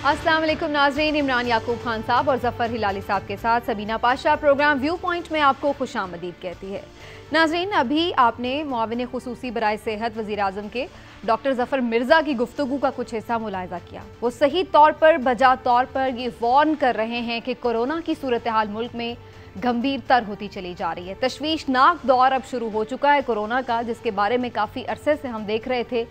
अस्सलाम वालेकुम नाज़रीन, इमरान याकूब खान साहब और जफ़र हिलाली साहब के साथ Sabina Pasha programme view point में आपको खुशामदीद कहती है। नाज़रीन, अभी आपने मुआविन खुसूसी बराए सेहत वज़ीर आज़म के डॉक्टर ज़फ़र मिर्ज़ा की गुफ्तगू का कुछ हिस्सा मुलाहिज़ा किया। वो सही तौर पर बजा तौर पर ये वार्न कर रहे हैं कि कोरोना की सूरत हाल मुल्क में गंभीरतर होती चली जा रही है। तशवीशनाक दौर अब शुरू हो चुका है कोरोना का, जिसके बारे में काफ़ी अरसे से हम देख रहे थे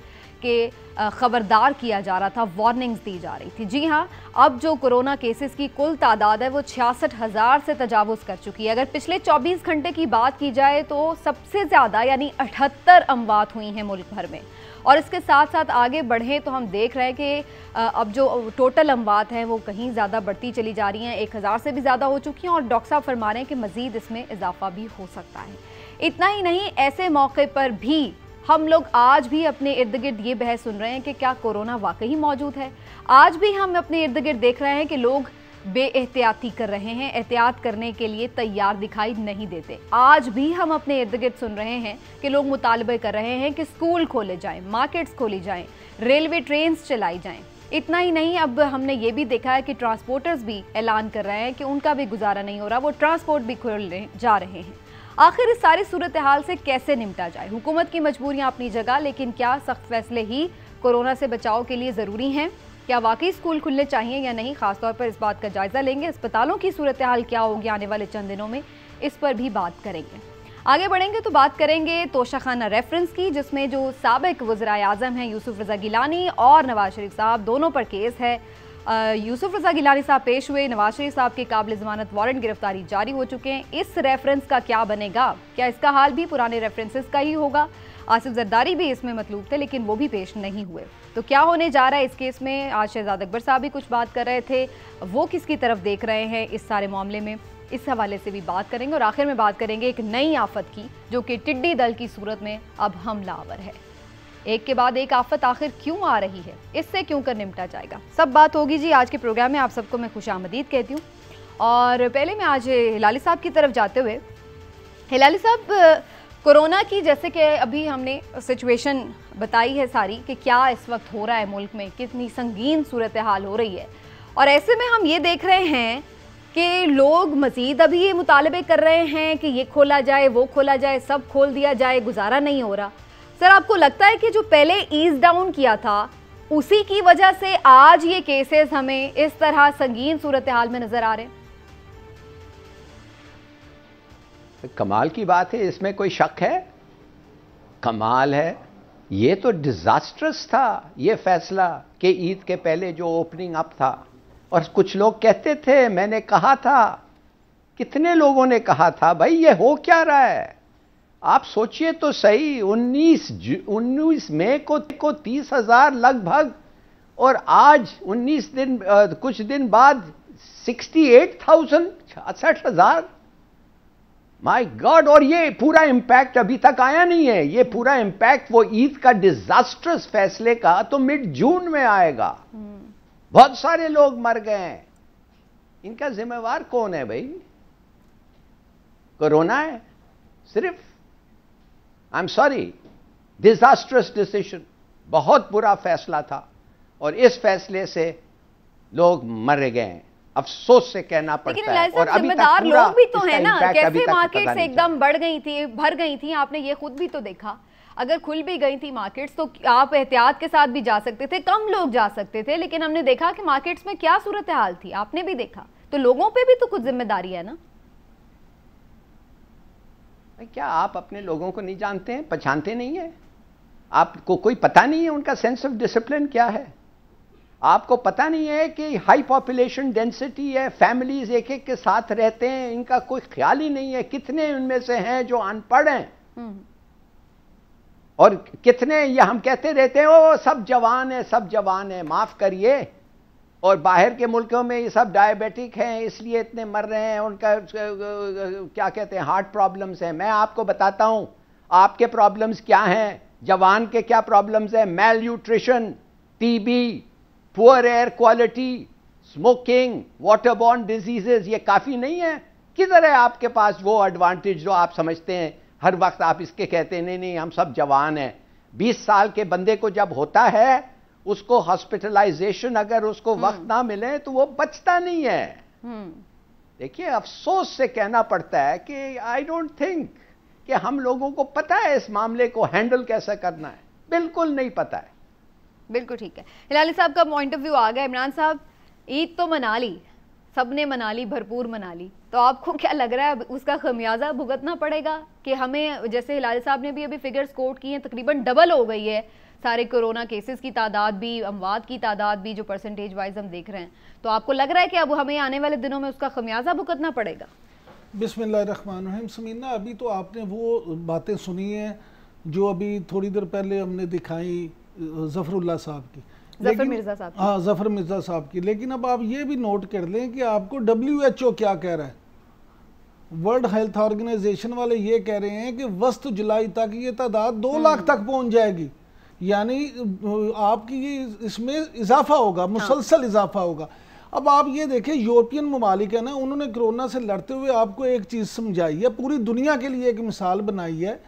कि खबरदार किया जा रहा था, वार्निंग्स दी जा रही थी। जी हाँ, अब जो कोरोना केसेस की कुल तादाद है वो 66,000 से तजावुज़ कर चुकी है। अगर पिछले 24 घंटे की बात की जाए तो सबसे ज़्यादा यानी 78 अमवात हुई हैं मुल्क भर में। और इसके साथ साथ आगे बढ़ें तो हम देख रहे हैं कि अब जो टोटल अमवात हैं वो कहीं ज़्यादा बढ़ती चली जा रही हैं, 1000 से भी ज़्यादा हो चुकी हैं और डॉक्टर साहब फरमा रहे हैं कि मज़ीद इसमें इजाफा भी हो सकता है। इतना ही नहीं, ऐसे मौके पर भी हम लोग आज भी अपने इर्द गिर्द ये बहस सुन रहे हैं कि क्या कोरोना वाकई मौजूद है। आज भी हम अपने इर्द गिर्द देख रहे हैं कि लोग बेएहतियाती कर रहे हैं, एहतियात करने के लिए तैयार दिखाई नहीं देते। आज भी हम अपने इर्द गिर्द सुन रहे हैं कि लोग मुतालबे कर रहे हैं कि स्कूल खोले जाएं, मार्केट्स खोली जाएं, रेलवे ट्रेन्स चलाई जाएं। इतना ही नहीं, अब हमने ये भी देखा है कि ट्रांसपोर्टर्स भी ऐलान कर रहे हैं कि उनका भी गुजारा नहीं हो रहा, वो ट्रांसपोर्ट भी खोल जा रहे हैं। आखिर इस सारी सूरत हाल से कैसे निपटा जाए? हुकूमत की मजबूरियां अपनी जगह, लेकिन क्या सख्त फैसले ही कोरोना से बचाव के लिए ज़रूरी हैं? क्या वाकई स्कूल खुलने चाहिए या नहीं? खासतौर पर इस बात का जायज़ा लेंगे। अस्पतालों की सूरत हाल क्या होगी आने वाले चंद दिनों में, इस पर भी बात करेंगे। आगे बढ़ेंगे तो बात करेंगे तोशाखाना रेफरेंस की, जिसमें जो साबिक वज़ीर आज़म हैं यूसुफ रज़ा गिलानी और नवाज शरीफ साहब, दोनों पर केस है। यूसुफ रज़ा गिलानी साहब पेश हुए, नवाज शरीफ साहब के काबिल ज़मानत वारंट गिरफ्तारी जारी हो चुके हैं। इस रेफरेंस का क्या बनेगा? क्या इसका हाल भी पुराने रेफरेंसेस का ही होगा? आसिफ जरदारी भी इसमें मतलूब थे लेकिन वो भी पेश नहीं हुए। तो क्या होने जा रहा है इस केस में? आज शहजाद अकबर साहब भी कुछ बात कर रहे थे, वो किसकी तरफ देख रहे हैं इस सारे मामले में, इस हवाले से भी बात करेंगे। और आखिर में बात करेंगे एक नई आफत की, जो कि टिड्डी दल की सूरत में अब हमलावर है। एक के बाद एक आफत आखिर क्यों आ रही है, इससे क्यों कर निपटा जाएगा, सब बात होगी जी आज के प्रोग्राम में। आप सबको मैं खुशामदीद कहती हूँ। और पहले मैं आज हिलाली साहब की तरफ जाते हुए, हिलाली साहब, कोरोना की जैसे कि अभी हमने सिचुएशन बताई है सारी कि क्या इस वक्त हो रहा है मुल्क में, कितनी संगीन सूरत हाल हो रही है, और ऐसे में हम ये देख रहे हैं कि लोग मज़ीद अभी ये मुतालबे कर रहे हैं कि ये खोला जाए, वो खोला जाए, सब खोल दिया जाए, गुजारा नहीं हो रहा। सर, आपको लगता है कि जो पहले ईज डाउन किया था उसी की वजह से आज ये केसेस हमें इस तरह संगीन सूरत हाल में नजर आ रहे हैं? कमाल की बात है, इसमें कोई शक है? कमाल है। ये तो डिजास्ट्रस था ये फैसला कि ईद के पहले जो ओपनिंग अप था। और कुछ लोग कहते थे, मैंने कहा था, कितने लोगों ने कहा था, भाई ये हो क्या रहा है? आप सोचिए तो सही, 19 मई को 30,000 लगभग, और आज 19 दिन कुछ दिन बाद 68,000, 68,000। My God! और ये पूरा इंपैक्ट अभी तक आया नहीं है। ये पूरा इंपैक्ट वो ईद का डिजास्टर्स फैसले का तो मिड जून में आएगा। बहुत सारे लोग मर गए हैं। इनका जिम्मेवार कौन है भाई? कोरोना है सिर्फ? I am sorry, disastrous decision, बहुत बुरा फैसला था और इस फैसले से लोग मर गए हैं। अफसोस से कहना पड़ता है। और अभी जिम्मेदार लोग भी तो है ना, कैसे मार्केट्स एकदम बढ़ गई थी, भर गई थी, आपने ये खुद भी तो देखा। अगर खुल भी गई थी मार्केट्स तो आप एहतियात के साथ भी जा सकते थे, कम लोग जा सकते थे, लेकिन हमने देखा कि मार्केट्स में क्या सूरत हाल थी, आपने भी देखा। तो लोगों पे भी तो कुछ जिम्मेदारी है ना। क्या आप अपने लोगों को नहीं जानते हैं, पहचानते नहीं है? आपको कोई पता नहीं है उनका सेंस ऑफ डिसिप्लिन क्या है? आपको पता नहीं है कि हाई पॉपुलेशन डेंसिटी है, फैमिलीज एक एक के साथ रहते हैं, इनका कोई ख्याल ही नहीं है। कितने उनमें से हैं जो अनपढ़ हैं, और कितने ये हम कहते रहते हैं ओ सब जवान है, सब जवान है। माफ करिए, और बाहर के मुल्कों में ये सब डायबिटिक हैं इसलिए इतने मर रहे हैं, उनका क्या कहते हैं, हार्ट प्रॉब्लम्स हैं। मैं आपको बताता हूं आपके प्रॉब्लम्स क्या हैं, जवान के क्या प्रॉब्लम्स हैं। Mail nutrition, TB, poor air quality, smoking, waterborne diseases, ये काफी नहीं है? किधर है आपके पास वो एडवांटेज जो आप समझते हैं? हर वक्त आप इसके कहते हैं नहीं नहीं हम सब जवान हैं। 20 साल के बंदे को जब होता है उसको हॉस्पिटलाइजेशन अगर उसको वक्त ना मिले तो वो बचता नहीं है। देखिए, अफसोस से कहना पड़ता है कि आई डोंट थिंक कि हम लोगों को पता है इस मामले को हैंडल कैसे करना है, बिल्कुल नहीं पता है। बिल्कुल ठीक है। हिलाली साहब का पॉइंट ऑफ व्यू आ गया। इमरान साहब, ईद तो मना ली, सबने मना ली, भरपूर मना ली, तो आपको क्या लग रहा है उसका खमियाजा भुगतना पड़ेगा कि हमें, जैसे हिलाली साहब ने भी अभी फिगर्स कोट की हैं, तकरीबन डबल हो गई है सारे कोरोना केसेस की तादाद भी, अमवात की तादाद भी, जो परसेंटेज वाइज हम देख रहे हैं, तो आपको लग रहा है कि अब हमें आने वाले दिनों में उसका खमियाजा भुगतना पड़ेगा? बिस्मिल्लाहिर्रहमानिर्रहीम। समीना, अभी तो आपने वो बातें सुनी हैं जो अभी थोड़ी देर पहले हमने दिखाई जफरुल्लाह साहब की, जफर मिर्जा साहब, हाँ जफर मिर्जा साहब की। लेकिन अब आप ये भी नोट कर लें कि आपको WHO क्या कह रहा है, वर्ल्ड हेल्थ ऑर्गेनाइजेशन वाले ये कह रहे हैं कि वस्त जुलाई तक ये तादाद 2 लाख तक पहुंच जाएगी, यानी आपकी ये इसमें इजाफा होगा, मुसलसल इजाफा होगा। अब आप ये देखें, यूरोपियन ममालिक है ना, उन्होंने कोरोना से लड़ते हुए आपको एक चीज़ समझाई है, पूरी दुनिया के लिए एक मिसाल बनाई है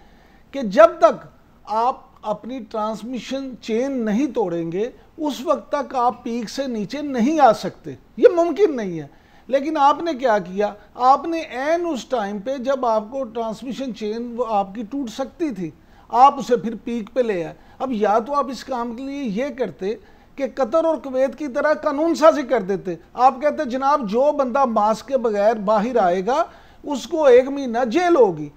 कि जब तक आप अपनी ट्रांसमिशन चेन नहीं तोड़ेंगे उस वक्त तक आप पीक से नीचे नहीं आ सकते, ये मुमकिन नहीं है। लेकिन आपने क्या किया, आपने एन उस टाइम पे जब आपको ट्रांसमिशन चेन वो आपकी टूट सकती थी, आप उसे फिर पीक पे ले आए। अब या तो आप इस काम के लिए ये करते कि कतर और कुवैत की तरह कानून साजी कर देते, आप कहते जनाब जो बंदा मास्क के बगैर बाहर आएगा उसको 1 महीना जेल होगी।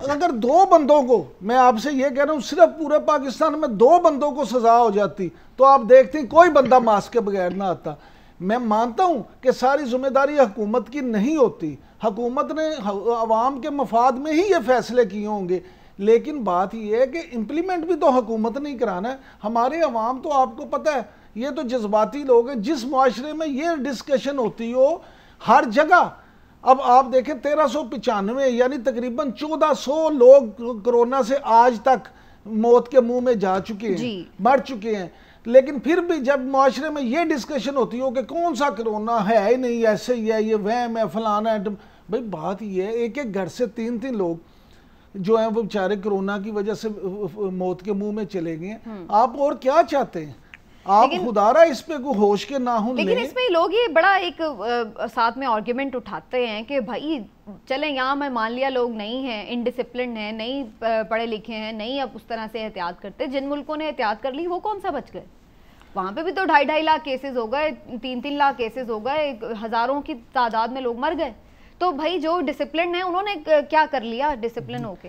अगर 2 बंदों को, मैं आपसे ये कह रहा हूँ, सिर्फ पूरे पाकिस्तान में 2 बंदों को सजा हो जाती तो आप देखते हैं कोई बंदा मास्क के बगैर ना आता। मैं मानता हूँ कि सारी जिम्मेदारी हुकूमत की नहीं होती, हुकूमत ने अवाम के मफाद में ही ये फैसले किए होंगे, लेकिन बात यह है कि इम्प्लीमेंट भी तो हुकूमत नहीं कराना है। हमारे अवाम तो आपको पता है ये तो जज्बाती लोग हैं, जिस मुआशरे में ये डिस्कशन होती हो हर जगह। अब आप देखें 1395 यानी तकरीबन 1400 लोग कोरोना से आज तक मौत के मुंह में जा चुके हैं, मर चुके हैं, लेकिन फिर भी जब मुआशरे में ये डिस्कशन होती हो कि कौन सा कोरोना है ही नहीं, ऐसे ही है, ये वहम है, फलाना है, भाई बात ये है एक एक घर से 3-3 लोग जो हैं वो बेचारे कोरोना की वजह से मौत के मुंह में चले गए। आप और क्या चाहते हैं? आप खुदारा इस पे को होश के ना हो। लेकिन इसमें लोग ये बड़ा एक साथ में आर्ग्यूमेंट उठाते हैं कि भाई चलें यहाँ मैं मान लिया लोग नहीं हैं, इनडिसिप्लिन हैं, नहीं पढ़े लिखे हैं, नहीं अब उस तरह से एहतियात करते, जिन मुल्कों ने एहतियात कर ली वो कौन सा बच गए? वहाँ पे भी तो 2.5 लाख केसेस हो गए, 3-3 लाख केसेस हो गए, हज़ारों की तादाद में लोग मर गए। तो भाई जो डिसिप्लिन है उन्होंने क्या कर लिया डिसिप्लिन होके?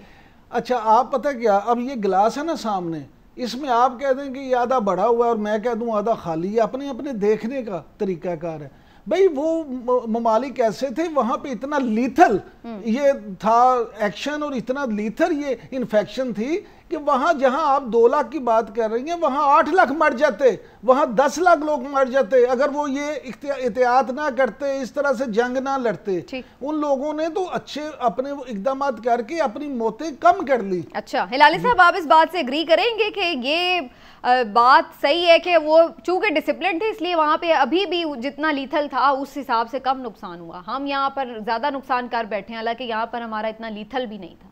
अच्छा, आप पता क्या, अब ये गिलास है ना सामने, इसमें आप कह दें कि ये आधा बढ़ा हुआ है और मैं कह दूं आधा खाली है, अपने अपने देखने का तरीकाकार है। भाई वो ममालिक ऐसे थे, वहां पे इतना लीथल ये था एक्शन और इतना लीथल ये इन्फेक्शन थी कि वहां जहां आप 2 लाख की बात कर रही हैं वहां 8 लाख मर जाते, वहां 10 लाख लोग मर जाते अगर वो ये एहतियात ना करते, इस तरह से जंग ना लड़ते। उन लोगों ने तो अच्छे अपने इकदाम करके अपनी मौतें कम कर ली। अच्छा हिलाली साहब, आप इस बात से एग्री करेंगे कि ये बात सही है कि वो चूंकि डिसिप्लिन थे इसलिए वहां पे अभी भी जितना लीथल था उस हिसाब से कम नुकसान हुआ, हम यहाँ पर ज्यादा नुकसान कर बैठे हैं, हालांकि यहाँ पर हमारा इतना लीथल भी नहीं था।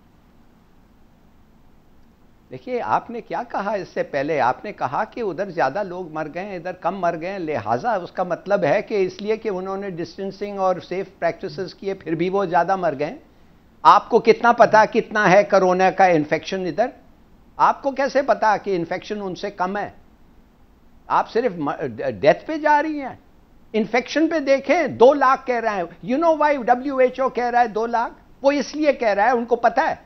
देखिए, आपने क्या कहा इससे पहले, आपने कहा कि उधर ज़्यादा लोग मर गए, इधर कम मर गए, लिहाजा उसका मतलब है कि इसलिए कि उन्होंने डिस्टेंसिंग और सेफ प्रैक्टिसेस किए फिर भी वो ज़्यादा मर गए। आपको कितना पता कितना है कोरोना का इन्फेक्शन इधर? आपको कैसे पता कि इन्फेक्शन उनसे कम है? आप सिर्फ डेथ पे जा रही हैं। इन्फेक्शन पे देखें 2 लाख कह रहे हैं। यू नो व्हाई WHO कह रहा है 2 लाख? वो इसलिए कह रहा है, उनको पता है,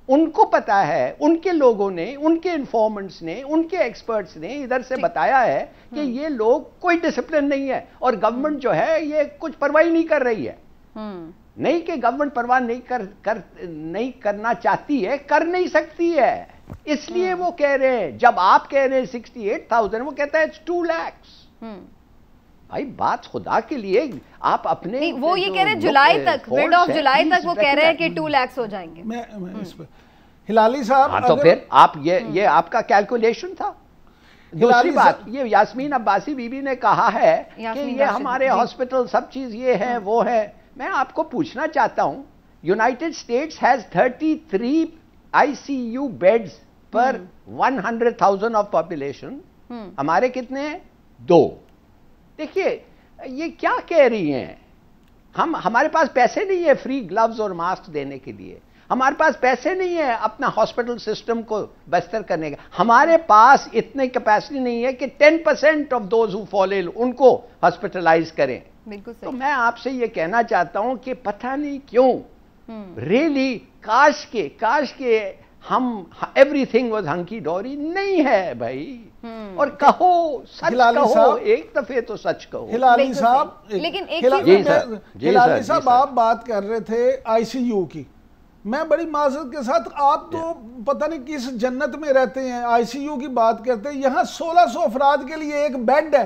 उनको पता है, उनके लोगों ने, उनके इन्फॉर्मेंट्स ने, उनके एक्सपर्ट्स ने इधर से बताया है कि ये लोग कोई डिसिप्लिन नहीं है और गवर्नमेंट जो है ये कुछ परवाह नहीं कर रही है। नहीं कि गवर्नमेंट परवाह नहीं करना चाहती है, कर नहीं सकती है, इसलिए वो कह रहे हैं। जब आप कह रहे हैं 68,000, वो कहता है 2 lakhs। भाई बात खुदा के लिए आप अपने नहीं, वो ये कह रहे हैं जुलाई तक, मिड ऑफ जुलाई तक वो कह रहे हैं कि 2 lakhs हो जाएंगे। मैं इस पर हिलाली साहब, हाँ, तो फिर आप ये आपका कैलकुलेशन था। दूसरी बात, ये यास्मीन अब्बासी बीबी ने कहा है कि ये हमारे हॉस्पिटल सब चीज ये है वो है। मैं आपको पूछना चाहता हूं, United states has 33 ICU beds पर 100,000 ऑफ पॉपुलेशन, हमारे कितने हैं? 2। देखिए ये क्या कह रही हैं, हमारे पास पैसे नहीं है फ्री ग्लव्स और मास्क देने के लिए, हमारे पास पैसे नहीं है अपना हॉस्पिटल सिस्टम को बेहतर करने का, हमारे पास इतनी कैपेसिटी नहीं है कि 10% of those who fall ill उनको हॉस्पिटलाइज करें। तो मैं आपसे ये कहना चाहता हूं कि पता नहीं क्यों रियली काश के हम एवरीथिंग वाज हंकी डोरी नहीं है भाई। और कहो सच कहो, एक दफे तो सच कहो। हिलाली साहब, लेकिन एक हिलाली साहब आप बात कर रहे थे आईसीयू की, मैं बड़ी माजरत के साथ, आप तो पता नहीं किस जन्नत में रहते हैं, आईसीयू की बात करते हैं। यहाँ 1600 अफराद के लिए एक बेड है।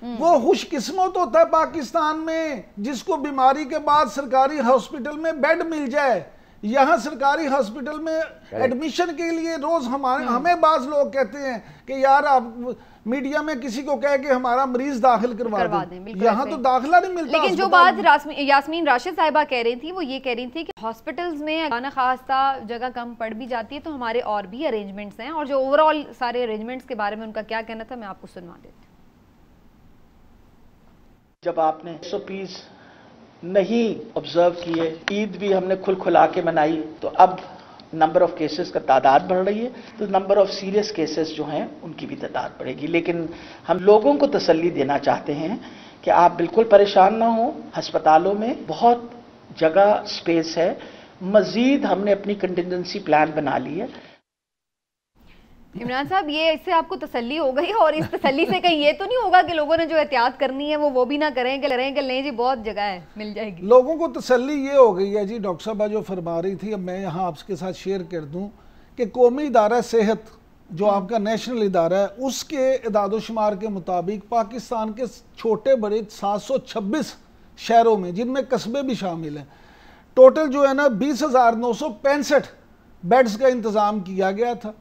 वो खुशकिस्मत होता है पाकिस्तान में जिसको बीमारी के बाद सरकारी हॉस्पिटल में बेड मिल जाए। यहाँ सरकारी हॉस्पिटल में एडमिशन के लिए रोज हमें बाज लोग कहते हैं कि यार आप मीडिया में किसी को कह के हमारा मरीज दाखिल करवा दें, यहाँ तो दाखिला नहीं मिलता। लेकिन जो बात यास्मीन राशिद साहिबा कह रही थी वो ये कह रही थी कि हॉस्पिटल्स में खाना खास्ता जगह कम पड़ भी जाती है तो हमारे और भी अरेंजमेंट्स हैं, और जो ओवरऑल सारे अरेंजमेंट्स के बारे में उनका क्या कहना था मैं आपको सुनवा देती हूँ। जब आपने SOPs नहीं ऑब्जर्व किए, ईद भी हमने खुला के मनाई, तो अब नंबर ऑफ केसेस का तादाद बढ़ रही है, तो नंबर ऑफ सीरियस केसेस जो हैं उनकी भी तादाद बढ़ेगी। लेकिन हम लोगों को तसल्ली देना चाहते हैं कि आप बिल्कुल परेशान ना हो, अस्पतालों में बहुत जगह स्पेस है, मजीद हमने अपनी कंटिजेंसी प्लान बना ली है। इमरान साहब, ये इससे आपको तसल्ली हो गई, और इस तसल्ली से कहीं ये तो नहीं होगा कि लोगों ने जो एहतियात करनी है वो भी ना करें कि नहीं जी बहुत जगह है मिल जाएगी। लोगों को तसल्ली ये हो गई है जी, डॉक्टर साहबा जो फरमा रही थी, अब मैं यहाँ आपके साथ शेयर कर दूँ कि कौमी इदारा सेहत जो आपका नेशनल इदारा है, उसके इदादोशुमार के मुताबिक पाकिस्तान के छोटे बड़े 726 शहरों में, जिनमें कस्बे भी शामिल हैं, टोटल जो है ना 20,965 बेड्स का इंतज़ाम किया गया था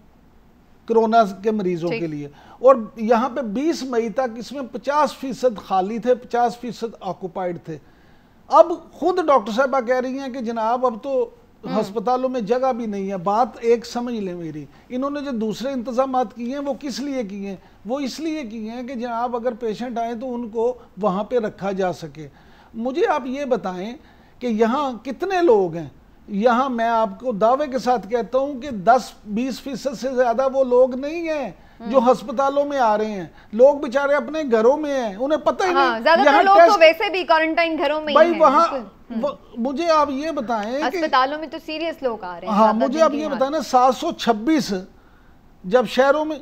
कोरोना के मरीजों के लिए। और यहाँ पे 20 मई तक इसमें 50% खाली थे, 50% ऑक्युपाइड थे। अब खुद डॉक्टर साहबा कह रही हैं कि जनाब अब तो अस्पतालों में जगह भी नहीं है। बात एक समझ लें मेरी, इन्होंने जो दूसरे इंतजाम किए हैं वो किस लिए किए हैं? वो इसलिए किए हैं कि जनाब अगर पेशेंट आए तो उनको वहाँ पे रखा जा सके। मुझे आप ये बताएं कि यहाँ कितने लोग हैं? यहाँ मैं आपको दावे के साथ कहता हूं कि 10-20% से ज्यादा वो लोग नहीं हैं जो अस्पतालों में आ रहे हैं। लोग बेचारे अपने घरों में हैं, उन्हें पता ही नहीं। ज्यादातर लोग तो वैसे भी क्वारंटाइन घरों में भाई वहाँ मुझे आप ये बताएं, अस्पतालों में तो सीरियस लोग आ रहे हैं। हाँ, मुझे आप ये बताएं 726 जब शहरों में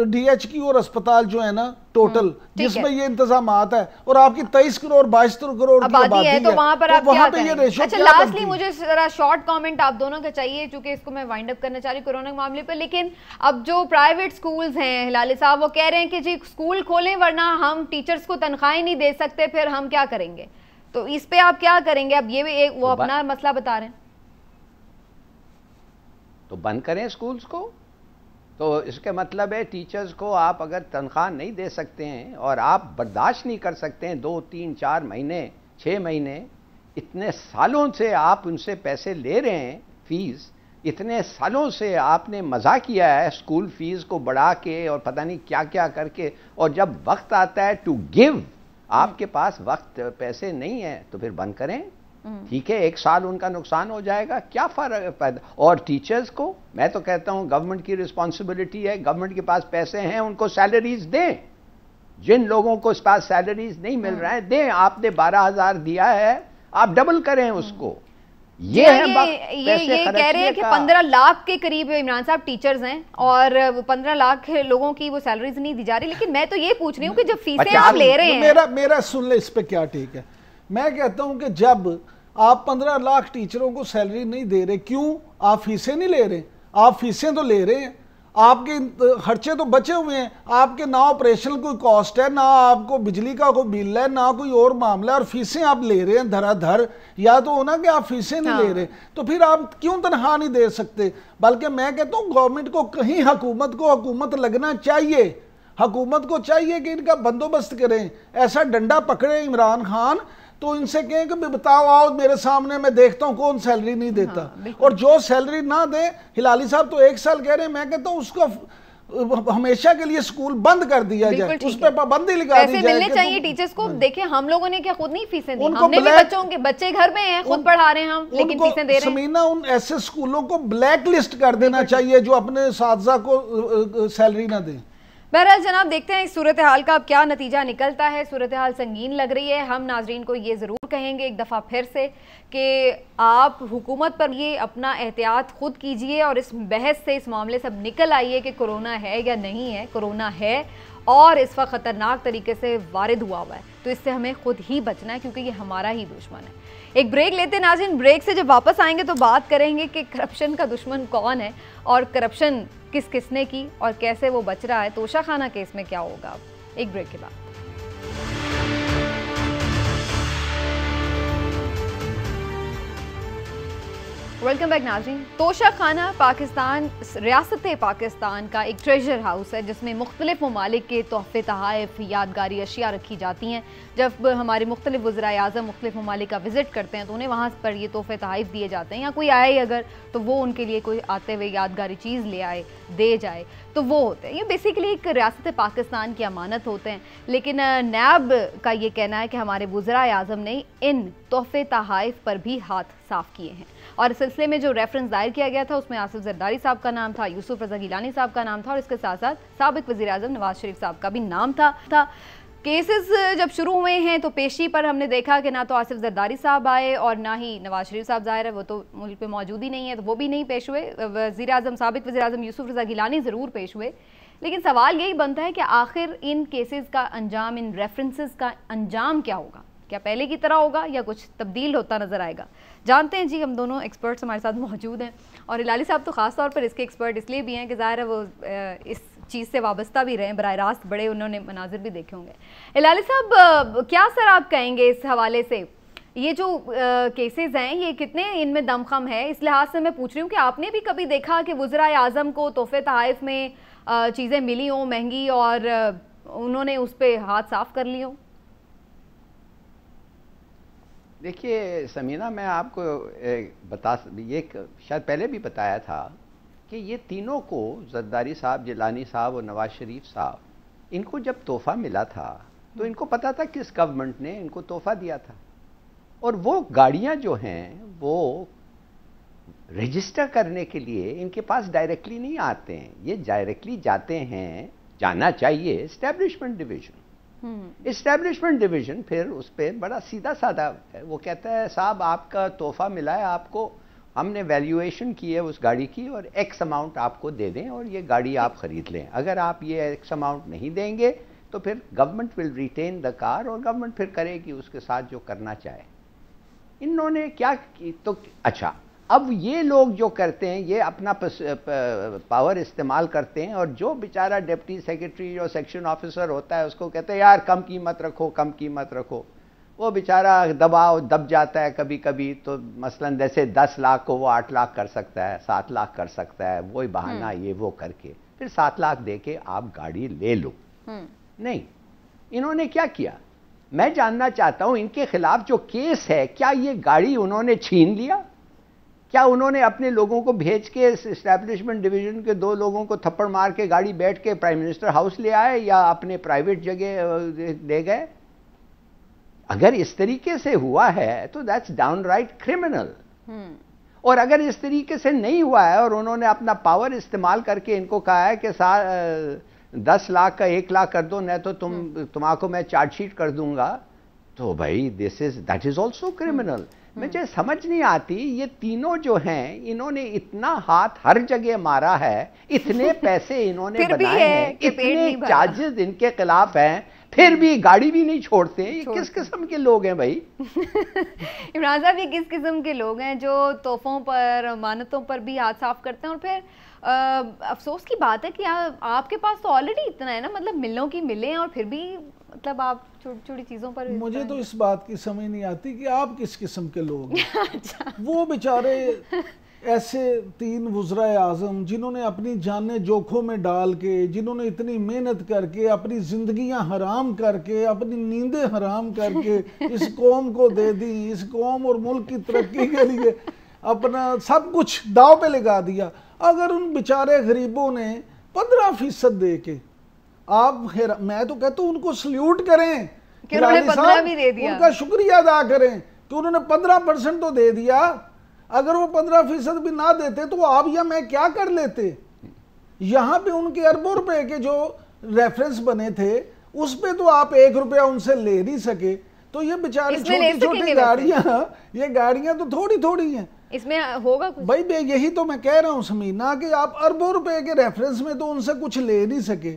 DH और अस्पताल जो है ना टोटल जिसमें ये इंतजामात है, और आपकी 23 करोड़ 22 करोड़ की आबादी है, तो वहां पर आप क्या करें? अच्छा, लास्टली मुझे जरा शॉर्ट कमेंट आप दोनों का चाहिए, क्योंकि इसको मैं वाइंड अप करना चाह रही हूँ कोरोना के मामले पे। लेकिन अब जो प्राइवेट स्कूल्स हैं हिलाली साहब, वो कह रहे हैं कि जी स्कूल खोलें वरना हम टीचर्स को तनख्वाहें नहीं दे सकते, फिर हम क्या करेंगे? तो इस पे आप क्या करेंगे? अब ये भी एक वो अपना मसला बता रहे हैं। तो बंद करें स्कूल्स को, तो इसके मतलब है टीचर्स को आप अगर तनख्वाह नहीं दे सकते हैं और आप बर्दाश्त नहीं कर सकते हैं 2, 3, 4 महीने 6 महीने, इतने सालों से आप उनसे पैसे ले रहे हैं फीस, इतने सालों से आपने मज़ा किया है स्कूल फीस को बढ़ा के और पता नहीं क्या क्या करके, और जब वक्त आता है टू गिव आपके पास वक्त पैसे नहीं है तो फिर बंद करें। ठीक है, 1 साल उनका नुकसान हो जाएगा, क्या फर्क पैदा। और टीचर्स को मैं तो कहता हूं गवर्नमेंट की रिस्पॉन्सिबिलिटी है, गवर्नमेंट के पास पैसे हैं उनको सैलरीज दें। जिन लोगों को इस पास सैलरीज नहीं मिल रहा है दें। आपने 12,000 दिया है, आप डबल करें उसको। ये कह रहे हैं कि 15 लाख के करीब इमरान साहब टीचर्स हैं और 15 लाख लोगों की वो सैलरीज नहीं दी जा रही। लेकिन मैं तो ये पूछ रही हूँ कि जब फीसें आप ले रहे हैं, मेरा सुन ले इस पे क्या ठीक है। मैं कहता हूं कि जब आप 15 लाख टीचरों को सैलरी नहीं दे रहे, क्यों? आप फीसें नहीं ले रहे? आप फीसें तो ले रहे हैं, आपके खर्चे तो बचे हुए हैं, आपके ना ऑपरेशन कोई कॉस्ट है, ना आपको बिजली का कोई बिल है, ना कोई और मामला है, और फीसें आप ले रहे हैं धराधर। या तो होना कि आप फीसें नहीं ले रहे, तो फिर आप क्यों तनख्वाह नहीं दे सकते? बल्कि मैं कहता हूँ गवर्नमेंट को कहीं हुकूमत लगना चाहिए। हुकूमत को चाहिए कि इनका बंदोबस्त करें, ऐसा डंडा पकड़े इमरान खान, तो इनसे कहें कि बताओ आओ मेरे सामने, मैं देखता हूं कौन सैलरी नहीं देता। और जो सैलरी ना दे, हिलाली साहब तो 1 साल कह रहे हैं, मैं कहता हूं उसका हमेशा के लिए स्कूल बंद कर दिया जाए, उस पर पाबंदी लगा दी जाए। मिलने चाहिए टीचर्स को। देखिए हम लोगों ने क्या खुद नहीं फीसें दी, हमने भी बच्चे घर में हैं, खुद पढ़ा रहे हैं हम, लेकिन फीसें दे रहे हैं। समीना, उन ऐसे स्कूलों को ब्लैक लिस्ट कर देना चाहिए जो अपने असातिज़ा को सैलरी ना दें। बहरहाल जनाब, देखते हैं इस सूरत हाल का अब क्या नतीजा निकलता है। सूरत हाल संगीन लग रही है। हम नाजरीन को ये ज़रूर कहेंगे एक दफ़ा फिर से कि आप हुकूमत पर ये अपना एहतियात खुद कीजिए और इस बहस से, इस मामले से अब निकल आइए कि कोरोना है या नहीं है। कोरोना है और इस वक्त ख़तरनाक तरीके से वारिद हुआ है, तो इससे हमें खुद ही बचना है क्योंकि ये हमारा ही दुश्मन है। एक ब्रेक लेते हैं नाज़रीन। ब्रेक से जब वापस आएंगे तो बात करेंगे कि करप्शन का दुश्मन कौन है और करप्शन किस किसने की और कैसे वो बच रहा है। तोशा खाना केस में क्या होगा, एक ब्रेक के बाद। वेलकम बैक नाज़रीन। तोशा खाना पाकिस्तान, रियासत पाकिस्तान का एक ट्रेजर हाउस है जिसमें मुख्तलिफ ममालिक के तोहफे, तहाइफ, यादगारी अशिया रखी जाती हैं। जब हमारे मुख्तलिफ वज़राए आज़म मुख्तलिफ ममालिक का विज़िट करते हैं तो उन्हें वहाँ पर ये तोहफे तहाइफ दिए जाते हैं, या कोई आए अगर तो वो उनके लिए कोई आते हुए यादगारी चीज़ ले आए, दे जाए, तो वो होते हैं। ये बेसिकली एक रियासत पाकिस्तान की अमानत होते हैं। लेकिन नैब का ये कहना है कि हमारे वज़राए आज़म ने इन तोहफे तहाइफ पर भी हाथ साफ़ किए हैं और इस सिलसिले में जो रेफरेंस दायर किया गया था उसमें आसिफ जरदारी साहब का नाम था, यूसुफ रज़ा गिलानी साहब का नाम था और इसके साथ साथ साबिक वज़ीर आज़म नवाज शरीफ साहब का भी नाम था। केसेस जब शुरू हुए हैं तो पेशी पर हमने देखा कि ना तो आसिफ जरदारी साहब आए और ना ही नवाज शरीफ साहब, ज़ाहिर है वो तो मुल्क पे मौजूद ही नहीं है तो वो भी नहीं पेश हुए। वज़ीर आज़म, साबिक वज़ीर आज़म यूसुफ रज़ा गिलानी ज़रूर पेश हुए। लेकिन सवाल यही बनता है कि आखिर इन केसेस का अंजाम, इन रेफरेंसेस का अंजाम क्या होगा? क्या पहले की तरह होगा या कुछ तब्दील होता नज़र आएगा? जानते हैं जी। हम दोनों एक्सपर्ट्स हमारे साथ मौजूद हैं और हिलाली साहब तो ख़ास तौर पर इसके एक्सपर्ट इसलिए भी हैं कि ज़ाहिर है वो इस चीज़ से वाबस्ता भी रहे, बराह रास्त बड़े उन्होंने मनाजिर भी देखे होंगे। हिलाली साहब, क्या सर आप कहेंगे इस हवाले से, ये जो केसेस हैं ये कितने इनमें दमखम है? इस लिहाज से मैं पूछ रही हूँ कि आपने भी कभी देखा कि वज़राए आज़म को तोहफे तहाइफ में चीज़ें मिली हों महंगी और उन्होंने उस पर हाथ साफ कर ली हों? देखिए समीना, मैं आपको ये शायद पहले भी बताया था कि ये तीनों को, जरदारी साहब, जिलानी साहब और नवाज शरीफ साहब, इनको जब तोहफा मिला था तो इनको पता था किस गवर्नमेंट ने इनको तोहफा दिया था और वो गाड़ियां जो हैं वो रजिस्टर करने के लिए इनके पास डायरेक्टली नहीं आते हैं, ये डायरेक्टली जाते हैं, जाना चाहिए एस्टेब्लिशमेंट डिवीजन। एस्टेब्लिशमेंट डिवीजन फिर उस पर बड़ा सीधा साधा है, वो कहता है साहब आपका तोहफा मिला है, आपको हमने वैल्यूएशन की है उस गाड़ी की और एक्स अमाउंट आपको दे दें और ये गाड़ी आप खरीद लें। अगर आप ये एक्स अमाउंट नहीं देंगे तो फिर government will retain the car और गवर्नमेंट फिर करेगी उसके साथ जो करना चाहे। इन्होंने क्या की तो अच्छा, अब ये लोग जो करते हैं ये अपना पावर इस्तेमाल करते हैं और जो बेचारा डिप्टी सेक्रेटरी और सेक्शन ऑफिसर होता है उसको कहते हैं यार कम कीमत रखो, कम कीमत रखो। वो बेचारा दब जाता है कभी कभी, तो मसलन जैसे 10 लाख को वो 8 लाख कर सकता है, 7 लाख कर सकता है, वही बहाना ये वो करके फिर 7 लाख दे के आप गाड़ी ले लो। नहीं, इन्होंने क्या किया मैं जानना चाहता हूं, इनके खिलाफ जो केस है क्या ये गाड़ी उन्होंने छीन लिया? क्या उन्होंने अपने लोगों को भेज के एस्टैब्लिशमेंट डिवीजन के 2 लोगों को थप्पड़ मार के गाड़ी बैठ के प्राइम मिनिस्टर हाउस ले आए या अपने प्राइवेट जगह ले गए? अगर इस तरीके से हुआ है तो दैट्स डाउनराइट क्रिमिनल। और अगर इस तरीके से नहीं हुआ है और उन्होंने अपना पावर इस्तेमाल करके इनको कहा है कि 10 लाख का 1 लाख कर दो, नहीं तो तुम्हारा मैं चार्जशीट कर दूंगा, तो भाई दैट इज ऑल्सो क्रिमिनल। मुझे समझ नहीं आती, ये तीनों जो हैं इन्होंने इतना हाथ हर जगह मारा है, इतने पैसे इन्होंने बनाए हैं, इतने चार्जेस इनके खिलाफ हैं, फिर भी गाड़ी भी नहीं छोड़ते। ये किस किस्म के लोग हैं भाई? इमरान साहब, ये किस किस्म के लोग हैं जो तोहफों पर, अमानतों पर भी हाथ साफ करते हैं? और फिर अफसोस की बात है कि आपके पास तो ऑलरेडी इतना है ना, मतलब मिलों की मिलें और फिर भी मतलब आप छोटी छोटी चीज़ों पर। मुझे तो इस बात की समझ नहीं आती कि आप किस किस्म के लोग हैं। अच्छा। वो बेचारे ऐसे 3 वज़राए आज़म जिन्होंने अपनी जानें जोखों में डाल के, जिन्होंने इतनी मेहनत करके, अपनी ज़िंदगियां हराम करके, अपनी नींदें हराम करके इस कौम को दे दी, इस कौम और मुल्क की तरक्की के लिए अपना सब कुछ दाव पे लगा दिया। अगर उन बेचारे गरीबों ने 15% दे के आप मैं तो कहता हूं उनको सल्यूट करें कि उन्होंने 15 भी दे दिया, उनका शुक्रिया अदा करें कि उन्होंने 15% तो दे दिया। अगर वो 15% भी ना देते तो आप या मैं क्या कर लेते। यहां पे उनके अरबों रुपए के जो रेफरेंस बने थे उस पे तो आप 1 रुपया उनसे ले नहीं सके। तो ये बेचारी छोटी छोटी गाड़ियां तो थोड़ी थोड़ी हैं, इसमें होगा कुछ? भाई यही तो मैं कह रहा हूं समीना कि आप अरबों रुपए के रेफरेंस में तो उनसे कुछ ले नहीं सके,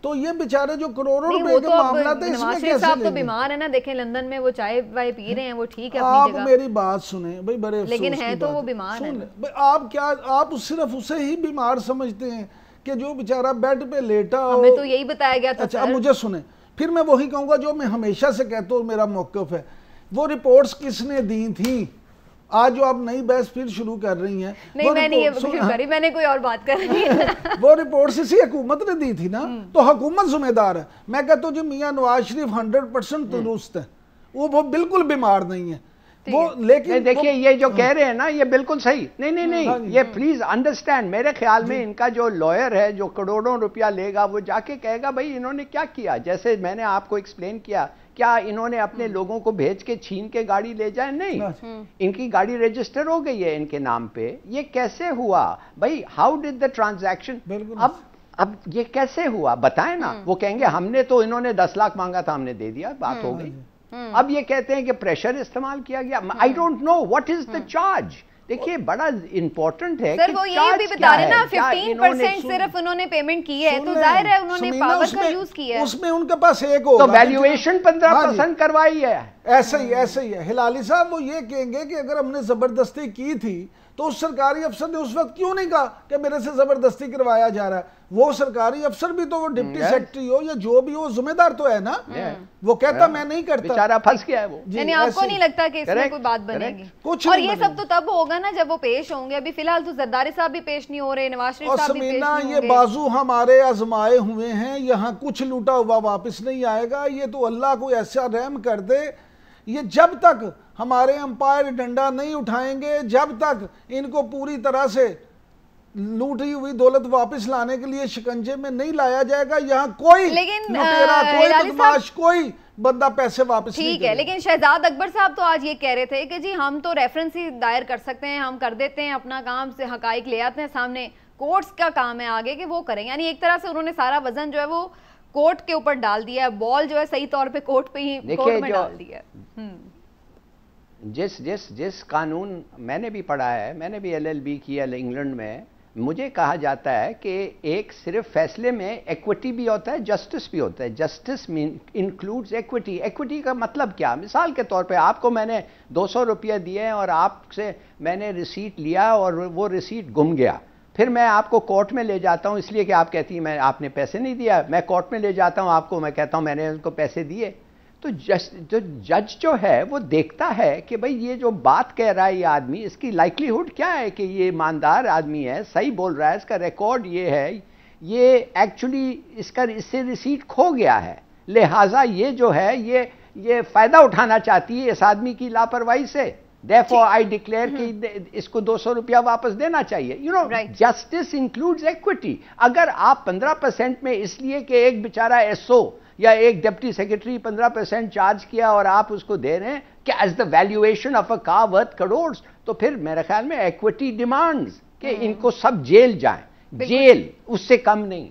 तो ये बेचारे जो करोड़ों रुपए के मामला थे इसमें कैसे साहब तो बीमार है ना, देखें लंदन में वो चाय वाय पी रहे हैं, वो ठीक है आप मेरी बात सुने भाई, बड़े लेकिन है तो वो बीमार है। आप क्या आप सिर्फ उसे ही बीमार समझते हैं कि जो बेचारा बेड पे लेटा हो। हमें तो यही बताया गया था। अच्छा, अब मुझे सुने, फिर मैं वही कहूंगा जो मैं हमेशा से कहता हूँ, मेरा मौक़िफ़ है। वो रिपोर्ट्स किसने दी थी? आज जो आप नई बहस फिर शुरू कर रही हैं, नहीं मैं नहीं शुरू करी, मैंने कोई और बात कर रही है। वो रिपोर्ट्स इसी हुकूमत ने दी थी ना, तो हुकूमत जिम्मेदार है। मैं कहता हूँ जी मियां नवाज शरीफ 100% तंदुरुस्त है, वो बिल्कुल बीमार नहीं है वो। लेकिन देखिए ये जो कह रहे हैं ना ये बिल्कुल सही नहीं, ये प्लीज अंडरस्टैंड। मेरे ख्याल में इनका जो लॉयर है जो करोड़ों रुपया लेगा वो जाके कहेगा भाई इन्होंने क्या किया। जैसे मैंने आपको एक्सप्लेन किया, क्या इन्होंने अपने लोगों को भेज के छीन के गाड़ी ले जाए? नहीं, इनकी गाड़ी रजिस्टर हो गई है इनके नाम पे। ये कैसे हुआ भाई? How did the transaction? अब ये कैसे हुआ बताएं ना। वो कहेंगे हमने तो, इन्होंने 10 लाख मांगा था, हमने दे दिया, बात हो गई। अब ये कहते हैं कि प्रेशर इस्तेमाल किया गया। I don't know what is the charge. देखिए बड़ा इंपॉर्टेंट है सर, वो ये भी बता रहे ना 15% सिर्फ उन्होंने पेमेंट की है, तो जाहिर है उन्होंने पावर का यूज किया है। उसमें उनके पास एक होगा तो वैल्यूएशन 15% करवाई है। ऐसे ही है हिलाली साहब। वो ये कहेंगे कि अगर हमने जबरदस्ती की थी तो उस सरकारी अफसर ने उस वक्त क्यों नहीं कहा कि मेरे से जबरदस्ती करवाया जा रहा है। वो सरकारी अफसर भी तो, वो डिप्टी सेक्रेटरी हो या जो भी हो, जिम्मेदार तो है ना। वो कहता मैं नहीं करता, बेचारा फंस गया है वो। यानी आपको नहीं लगता कि इसमें कोई बात बनेगी? कुछ और ये सब तो तब होगा ना जब वो पेश होंगे। अभी फिलहाल तो जरदारी साहब भी पेश नहीं हो रहे, नवाज शरीफ साहब भी पेश नहीं होंगे। ये बाजू हमारे आजमाए हुए हैं, यहाँ कुछ लूटा हुआ वापस नहीं आएगा। ये तो अल्लाह को ऐसा रहम कर दे, ये जब तक हमारे अंपायर डंडा नहीं उठाएंगे, जब तक इनको पूरी तरह से लूटी हुई दौलत वापस लाने के लिए शिकंजे में नहीं लाया जाएगा, यहाँ कोई लुटेरा, कोई बदमाश, कोई बंदा पैसे वापस नहीं ठीक है। लेकिन शहजाद अकबर साहब तो आज ये कह रहे थे कि जी हम तो रेफरेंस ही दायर कर सकते हैं, हम कर देते हैं अपना काम, से हकाइक ले आते हैं सामने, कोर्ट्स का काम है आगे कि वो करें। यानी एक तरह से उन्होंने सारा वजन जो है वो कोर्ट के ऊपर डाल दिया है, बॉल जो है सही तौर पे कोर्ट पे ही, कोर्ट में डाल दिया है। जिस कानून मैंने भी पढ़ा है, मैंने भी LLB किया इंग्लैंड में, मुझे कहा जाता है कि एक सिर्फ फैसले में इक्विटी भी होता है, जस्टिस भी होता है। Justice includes equity. इक्विटी का मतलब क्या? मिसाल के तौर पे आपको मैंने 200 रुपया दिए हैं और आपसे मैंने रिसीट लिया और वो रिसीट गुम गया, फिर मैं आपको कोर्ट में ले जाता हूं इसलिए कि आप कहती हैं मैं आपने पैसे नहीं दिया, मैं कोर्ट में ले जाता हूं आपको, मैं कहता हूं मैंने उनको पैसे दिए। तो जज जो है वो देखता है कि भाई ये जो बात कह रहा है ये आदमी, इसकी लाइक्लीहुड क्या है कि ये ईमानदार आदमी है, सही बोल रहा है, इसका रिकॉर्ड ये है, ये एक्चुअली इससे रिसीट खो गया है, लिहाजा ये जो है ये फायदा उठाना चाहती है इस आदमी की लापरवाही से, Therefore, I declare कि इसको 200 रुपया वापस देना चाहिए। You know, justice includes equity. अगर आप 15% में इसलिए कि एक बेचारा SO या एक डिप्टी सेक्रेटरी 15% चार्ज किया और आप उसको दे रहे हैं कि as the valuation of a car worth crore, तो फिर मेरे ख्याल में इक्विटी डिमांड्स कि इनको सब जेल जाएं, जेल, उससे कम नहीं।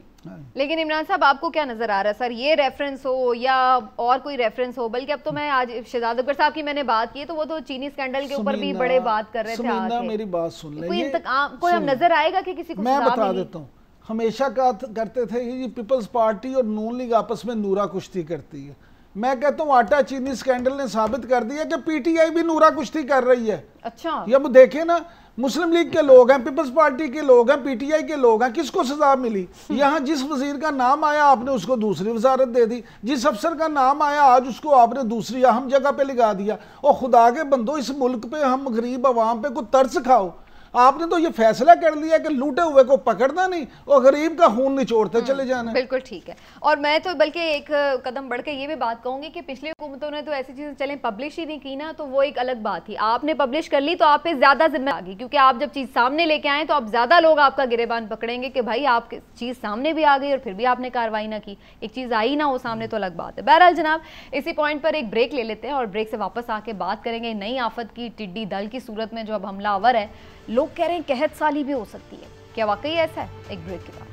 लेकिन इमरान साहब आपको क्या नजर आ रहा है सर, ये रेफरेंस हो या और कोई रेफरेंस हो? बल्कि अब तो मैं आज शहजाद अकबर साहब की मैंने बात की तो वो तो चीनी स्कैंडल के ऊपर भी बड़े बात कर रहे थे आके। मेरी बात सुन ले, कोई हम नजर आएगा कि किसी को? मैं बता देता हूँ, हमेशा करते थे ये पीपल्स पार्टी और नून लीग आपस में नूरा कुश्ती करती है। मैं कहता हूँ आटा चीनी स्कैंडल ने साबित कर दिया कि PTI भी नूरा कुश्ती कर रही है। अच्छा, ये अब देखें ना, मुस्लिम लीग के लोग हैं, पीपल्स पार्टी के लोग हैं, PTI के लोग हैं, किसको सजा मिली? यहाँ जिस वजीर का नाम आया आपने उसको दूसरी वजारत दे दी, जिस अफसर का नाम आया आज उसको आपने दूसरी अहम जगह पे लगा दिया। और खुदा के बंदो, इस मुल्क पे हम गरीब अवाम पे कुछ तरस खाओ। आपने तो ये फैसला कर लिया कि लूटे हुए को पकड़ना नहीं और गरीब का खून निचोड़ते चले जाना। बिल्कुल ठीक है। और मैं तो बल्कि एक कदम बढ़ के ये भी बात कहूंगी कि पिछली हुकूमतों ने तो ऐसी चीजें चलें पब्लिश ही नहीं की ना, तो वो एक अलग बात थी। आपने पब्लिश कर ली तो आप पे ज्यादा जिम्मेदारी आ गई, क्योंकि आप जब चीज सामने लेके आए तो अब ज्यादा लोग आपका गिरेबान पकड़ेंगे कि भाई आप चीज सामने भी आ गई और फिर भी आपने कार्रवाई ना की। एक चीज आई ना हो सामने तो अलग बात है। बहरहाल जनाब, इसी पॉइंट पर एक ब्रेक ले लेते हैं और ब्रेक से वापस आके बात करेंगे नई आफत की, टिड्डी दल की सूरत में जो अब हमलावर है। लोग कह रहे हैं कहत साली भी हो सकती है, क्या वाकई ऐसा है? एक ब्रेक के बाद।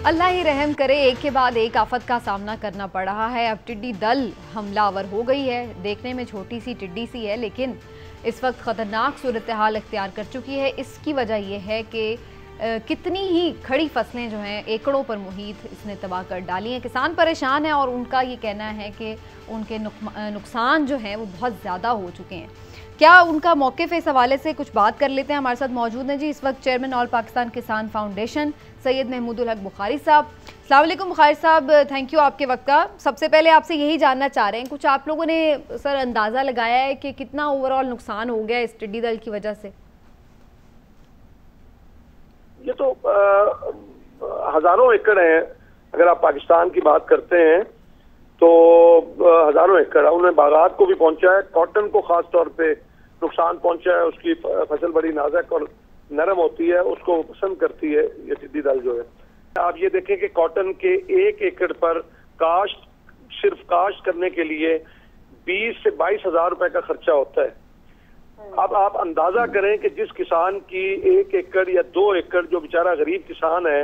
अल्लाह ही रहम करे, एक के बाद एक आफत का सामना करना पड़ रहा है। अब टिड्डी दल हमलावर हो गई है। देखने में छोटी सी टिड्डी सी है, लेकिन इस वक्त खतरनाक सूरत हाल इख्तियार कर चुकी है। इसकी वजह यह है कि कितनी ही खड़ी फसलें जो हैं एकड़ों पर मुहित इसने तबाह कर डाली हैं। किसान परेशान हैं और उनका ये कहना है कि उनके नुकसान जो हैं वो बहुत ज़्यादा हो चुके हैं। क्या उनका मौक़िफ़ है, इस हवाले से कुछ बात कर लेते हैं। हमारे साथ मौजूद हैं जी इस वक्त चेयरमैन ऑल पाकिस्तान किसान फाउंडेशन सैयद महमूदुल हक बुखारी साहब। अस्सलाम वालेकुम बुखारी साहब, थैंक यू आपके वक्त का। सबसे पहले आपसे यही जानना चाह रहे हैं, कुछ आप लोगों ने सर अंदाज़ा लगाया है कि कितना ओवरऑल नुकसान हो गया इस टिड्डी दल की वजह से? ये तो हजारों एकड़ हैं। अगर आप पाकिस्तान की बात करते हैं तो हजारों एकड़, उन्हें बागात को भी पहुंचा है, कॉटन को खास तौर पे नुकसान पहुंचा है। उसकी फसल बड़ी नाजुक और नरम होती है, उसको पसंद करती है ये टिड्डी दल जो है। आप ये देखें कि कॉटन के 1 एकड़ पर सिर्फ काश्त करने के लिए 20 से 22 हजार रुपए का खर्चा होता है। अब आप अंदाजा करें कि जिस किसान की 1 एकड़ या 2 एकड़, जो बेचारा गरीब किसान है,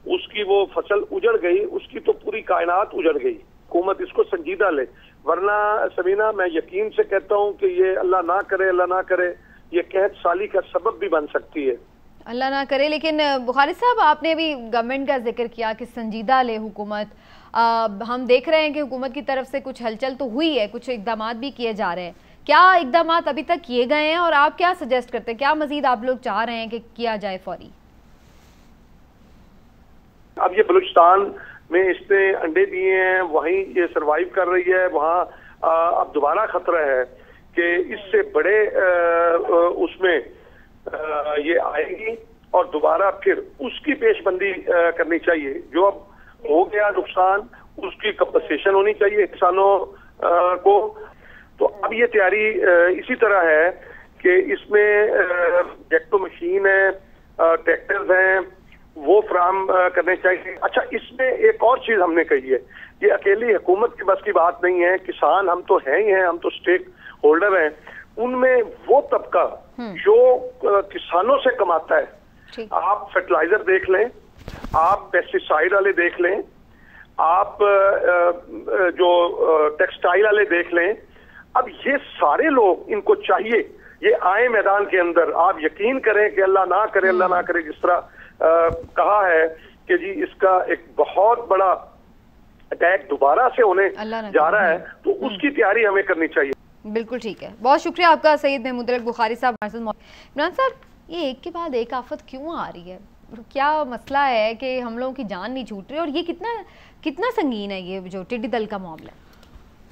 उसकी वो फसल उजड़ गई, उसकी तो पूरी कायनात उजड़ गई। हुकूमत इसको संजीदा ले, वरना सबीना मैं यकीन से कहता हूं कि ये अल्लाह ना करे ये कहत साली का सबब भी बन सकती है। अल्लाह ना करे। लेकिन बुखारी साहब, आपने भी गवर्नमेंट का जिक्र किया कि संजीदा ले हुकूमत। हम देख रहे हैं कि हुकूमत की तरफ से कुछ हलचल तो हुई है, कुछ इकदाम भी किए जा रहे हैं। क्या इकदाम अभी तक किए गए हैं और आप क्या सजेस्ट करते हैं, क्या मजीद आप लोग चाह रहे हैं कि किया जाए फौरी? अब ये बलूचिस्तान में इसने अंडे दिए हैं, वहीं ये सरवाइव कर रही है, वहाँ अब दोबारा खतरा है कि इससे बड़े उसमें ये आएगी और दोबारा फिर उसकी पेशबंदी करनी चाहिए। जो अब हो गया नुकसान, उसकी कंपनसेशन होनी चाहिए किसानों को। तो अब ये तैयारी इसी तरह है कि इसमें जेक्टो मशीन है, ट्रैक्टर्स हैं, वो फ्राहम करने चाहिए। अच्छा, इसमें एक और चीज हमने कही है, ये अकेली हुकूमत की बस की बात नहीं है। किसान हम तो हैं ही हैं, हम तो स्टेक होल्डर हैं। उनमें वो तबका जो किसानों से कमाता है, आप फर्टिलाइजर देख लें, आप पेस्टिसाइड वाले देख लें, आप जो टेक्सटाइल वाले देख लें। अब ये सारे लोग, इनको चाहिए ये आए मैदान के अंदर। आप यकीन करें कि अल्लाह ना करे जिस तरह कहा है कि जी इसका एक बहुत बड़ा अटैक दोबारा से होने जा रहा है, तो उसकी तैयारी हमें करनी चाहिए। बिल्कुल ठीक है, बहुत शुक्रिया आपका सैयद महमूदुल हक बुखारी साहब। इमरान साहब, ये एक के बाद एक आफत क्यों आ रही है? क्या मसला है कि हम लोगों की जान नहीं छूट रही, और ये कितना संगीन है ये जो टिड्डी दल का मामला?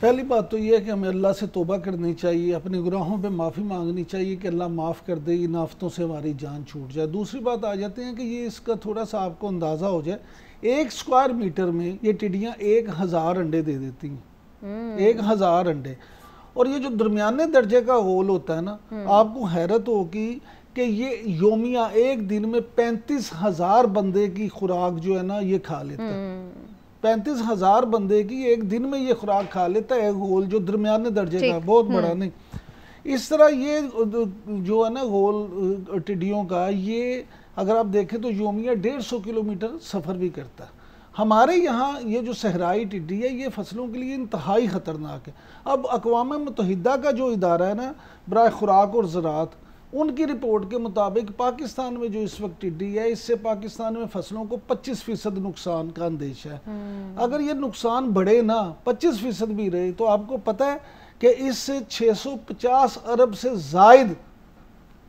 पहली बात तो ये है कि हमें अल्लाह से तौबा करनी चाहिए, अपने गुनाहों पे माफ़ी मांगनी चाहिए कि अल्लाह माफ़ कर दे, इन आफतों से हमारी जान छूट जाए। दूसरी बात आ जाते हैं कि ये इसका थोड़ा सा आपको अंदाज़ा हो जाए, 1 स्क्वायर मीटर में ये टिड्डियाँ 1000 अंडे दे देती हैं। 1000 अंडे। और ये जो दरमियाने दर्जे का होल होता है ना, आपको हैरत होगी कि ये योमिया एक दिन में 35,000 बंदे की खुराक जो है ना ये खा लेता है। 35,000 बंदे की एक दिन में ये खुराक खा लेता है, गोल जो दरमियाने दर्जे का, बहुत बड़ा नहीं। इस तरह ये जो है ना गोल टिड्डियों का, ये अगर आप देखें तो योमिया 150 किलोमीटर सफ़र भी करता है। हमारे यहाँ ये जो सहराई टिड्डी है, ये फसलों के लिए इंतहाई ख़तरनाक है। अब अक़वाम मुत्तहिदा का जो इदारा है ना बराए खुराक और ज़राअत, उनकी रिपोर्ट के मुताबिक पाकिस्तान में जो इस वक्त टिड्डी है, इससे पाकिस्तान में फसलों को 25% नुकसान का अंदेशा है। अगर ये नुकसान बढ़े ना 25% भी रहे, तो आपको पता है कि इससे 650 अरब से जायद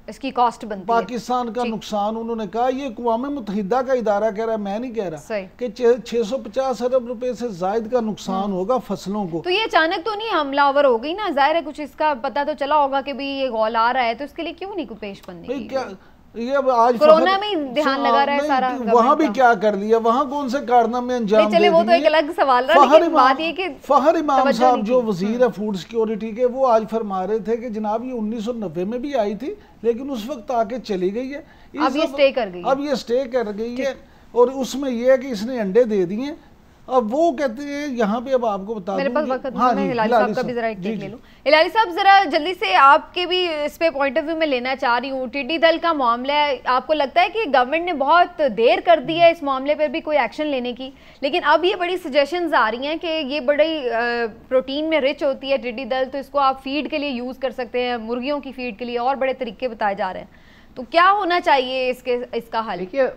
इसकी कॉस्ट बनती है। पाकिस्तान का नुकसान उन्होंने कहा, ये अक़वाम मुत्तहिदा का इदारा कह रहा है, मैं नहीं कह रहा, कि 650 अरब रुपए से जायद का नुकसान होगा फसलों को। तो ये अचानक तो नहीं हमलावर हो गई ना, जाहिर है कुछ इसका पता तो चला होगा कि भाई ये गौल आ रहा है, तो इसके लिए क्यों नहीं कोई पेश बंदी की? क्या ये अब आज कोरोना में ध्यान लगा रहा है सारा, वहां भी क्या कर दिया, वहां कौन से कारनामे अंजाम चले, वो तो एक अलग सवाल रहा, लेकिन बात ये कि फखर इमाम साहब जो वजीर है फूड सिक्योरिटी के, वो आज फरमा रहे थे कि जनाब ये 1990 में भी आई थी लेकिन उस वक्त आके चली गई है, अब ये स्टे कर गई, अब ये स्टे कर गई है। और उसमें ये है कि इसने अंडे दे दिए। अब वो कहते हैं यहाँ पे, अब आपको बता मेरे पास वक्त हाँ, मैं हिलाली साहब का भी जरा एक टेक ले लूं। हिलाली साहब जरा जल्दी से आपके भी इस पे पॉइंट ऑफ व्यू में लेना चाह रही हूँ। टिड्डी दल का मामला है, आपको लगता है कि गवर्नमेंट ने बहुत देर कर दी है इस मामले पर भी कोई एक्शन लेने की, लेकिन अब ये बड़ी सजेशंस आ रही हैं कि ये बड़ी प्रोटीन में रिच होती है टिड्डी दल, तो इसको आप फीड के लिए यूज कर सकते हैं, मुर्गियों की फीड के लिए, और बड़े तरीके बताए जा रहे हैं, तो क्या होना चाहिए इसका हल? देखिए,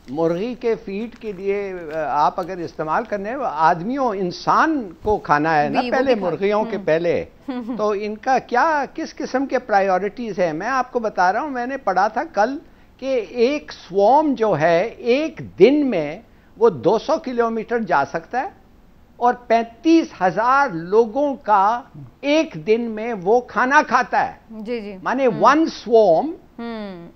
मुर्गी के फीड के लिए आप अगर इस्तेमाल करने, आदमियों इंसान को खाना है ना पहले, मुर्गियों के पहले, तो इनका क्या किस किस्म के प्रायोरिटीज है मैं आपको बता रहा हूं। मैंने पढ़ा था कल कि एक स्वॉर्म जो है एक दिन में वो 200 किलोमीटर जा सकता है और 35,000 लोगों का एक दिन में वो खाना खाता है। जी जी, माने one swarm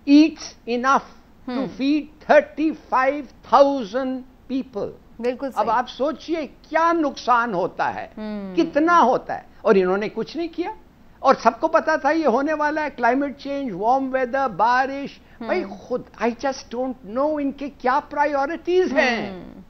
Yeats enough to feed 35,000 people। बिल्कुल अब आप सोचिए क्या नुकसान होता है, कितना होता है, और इन्होंने कुछ नहीं किया। और सबको पता था ये होने वाला है, क्लाइमेट चेंज, वार्म वेदर, बारिश। भाई खुद आई जस्ट डोंट नो इनके क्या प्रायोरिटीज हैं।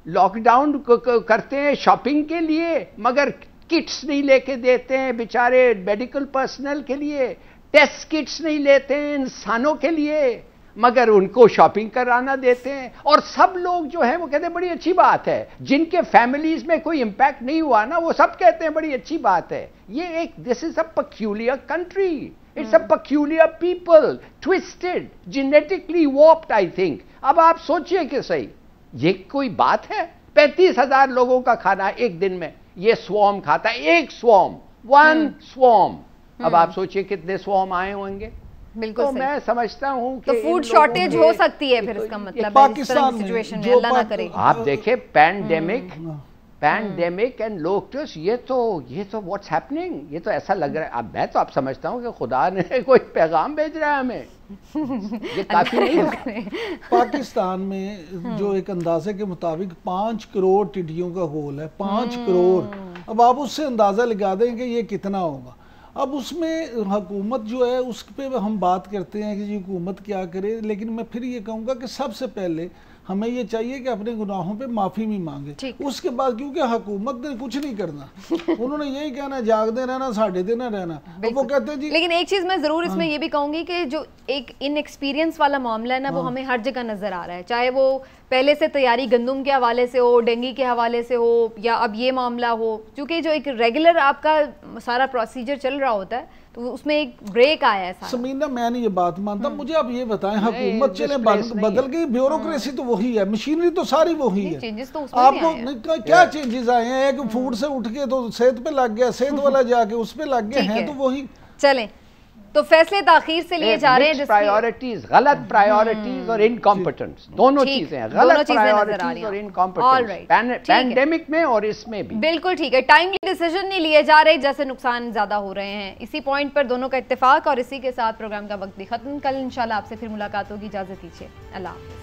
लॉकडाउन करते हैं शॉपिंग के लिए, मगर किट्स नहीं लेके देते हैं बेचारे मेडिकल पर्सनल के लिए, टेस्ट किट्स नहीं लेते हैं इंसानों के लिए, मगर उनको शॉपिंग कराना देते हैं। और सब लोग जो है वो कहते हैं बड़ी अच्छी बात है, जिनके फैमिलीज में कोई इंपैक्ट नहीं हुआ ना वो सब कहते हैं बड़ी अच्छी बात है। ये एक, this is a peculiar country, it's a peculiar people, twisted, genetically warped I think। अब आप सोचिए कि सही, ये कोई बात है? 35,000 लोगों का खाना एक दिन में ये स्वॉर्म खाता है, एक स्वॉर्म, वन स्वॉर्म। अब आप सोचिए कितने स्वॉर्म आए होंगे। बिल्कुल तो मैं समझता हूं कि तो फूड शॉर्टेज हो सकती है फिर, इसका मतलब पाकिस्तान सिचुएशन में, अल्लाह ना करे। आप देखें पैंडेमिक एंड लोकटस, ये तो व्हाट्स हैपनिंग, ये तो ऐसा लग रहा है। अब मैं तो आप समझता हूं कि खुदा ने कोई पैगाम भेज रहा है हमें, ये काफी नहीं है। पाकिस्तान में जो एक अंदाजे के मुताबिक 5 करोड़ टिड्डियों का होल है, 5 करोड़। अब आप उससे अंदाजा लगा दें कि ये कितना होगा। अब उसमें हुकूमत जो है उस पर हम बात करते हैं कि जी हुकूमत क्या करे, लेकिन मैं फिर ये कहूँगा कि सबसे पहले हमें ये चाहिए कि अपने गुनाहों पे माफ़ी भी मांगे। उसके बाद, क्योंकि हुकूमत ने कुछ नहीं करना, उन्होंने यही कहना जागते रहना, साढ़े दिन रहना। वो कहते हैं जी, लेकिन एक चीज़ मैं ज़रूर इसमें ये भी कहूँगी कि जो एक इनएक्सपीरियंस वाला मामला है ना, वो हमें हर जगह नज़र आ रहा है, चाहे वो पहले से तैयारी गंदम के हवाले से हो, डेंगू के हवाले से हो, या अब ये मामला हो, क्योंकि जो एक रेगुलर आपका सारा प्रोसीजर चल रहा होता है तो उसमें एक ब्रेक आया है। समीना, मैं नहीं ये बात मानता, मुझे आप ये बताएं, हुकूमत चले बदल गई, ब्यूरोक्रेसी तो वही है, मशीनरी तो सारी वही है, चेंजेस तो आपको क्या चेंजेस आए हैं? एक फूड से उठ के तो सेहत पे लग गया, सेहत वाला जाके उस पे लग गए हैं, तो वही चलें। तो फैसले ताखीर से लिए जा रहे हैं, प्रायोरिटीज, गलत प्रायोरिटीज और इनकॉम्पिटेंस, दोनों चीजें हैं, गलत प्रायोरिटीज और इनकॉम्पिटेंस, पैंडेमिक में और इसमें भी। बिल्कुल ठीक है, टाइमली डिसीजन नहीं लिए जा रहे जैसे नुकसान ज्यादा हो रहे हैं। इसी पॉइंट पर दोनों का इत्तेफाक, और इसी के साथ प्रोग्राम का वक्त भी खत्म। कल इंशाल्लाह आपसे फिर मुलाकात होगी, इजाजत दीजिए, अल्लाह हाफ़िज़।